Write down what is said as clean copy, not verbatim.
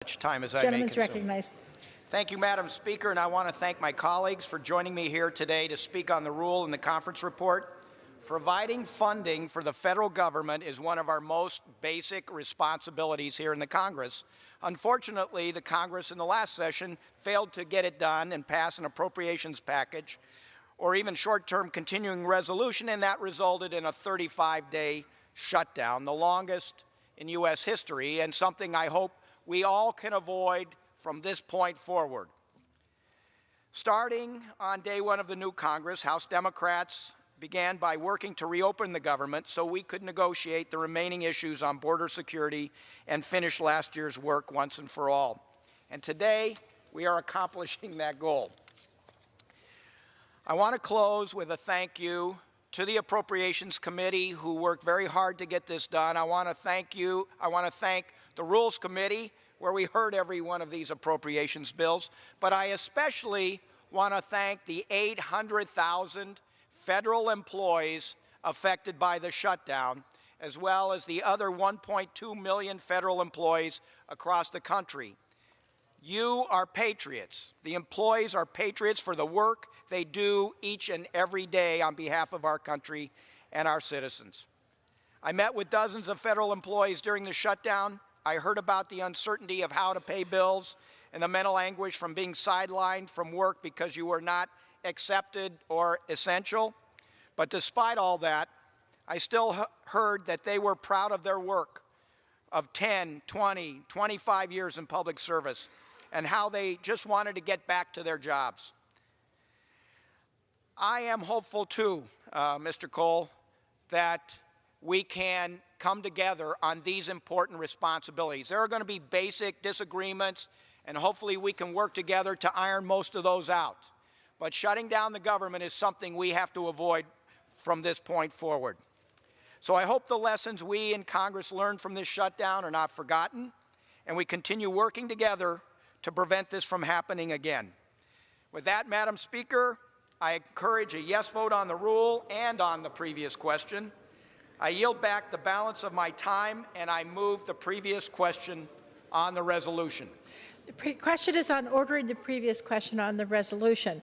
Much time as I may Gentleman is consume. recognized. Thank you, Madam Speaker, and I want to thank my colleagues for joining me here today to speak on the rule in the conference report. Providing funding for the federal government is one of our most basic responsibilities here in the Congress. Unfortunately, the Congress in the last session failed to get it done and pass an appropriations package or even short-term continuing resolution, and that resulted in a 35-day shutdown, the longest in U.S. history, and something I hope we all can avoid from this point forward. Starting on day one of the new Congress, House Democrats began by working to reopen the government so we could negotiate the remaining issues on border security and finish last year's work once and for all. And today, we are accomplishing that goal. I want to close with a thank you to the Appropriations Committee, who worked very hard to get this done. I want to thank the Rules Committee, where we heard every one of these appropriations bills, but I especially want to thank the 800,000 federal employees affected by the shutdown, as well as the other 1.2 million federal employees across the country. You are patriots. The employees are patriots for the work they do each and every day on behalf of our country and our citizens. I met with dozens of federal employees during the shutdown. I heard about the uncertainty of how to pay bills and the mental anguish from being sidelined from work because you were not accepted or essential. But despite all that, I still heard that they were proud of their work of 10, 20, 25 years in public service and how they just wanted to get back to their jobs. I am hopeful too, Mr. Cole, that we can come together on these important responsibilities. There are going to be basic disagreements, and hopefully we can work together to iron most of those out. But shutting down the government is something we have to avoid from this point forward. So I hope the lessons we in Congress learned from this shutdown are not forgotten, and we continue working together to prevent this from happening again. With that, Madam Speaker, I encourage a yes vote on the rule and on the previous question. I yield back the balance of my time, and I move the previous question on the resolution. The question is on ordering the previous question on the resolution.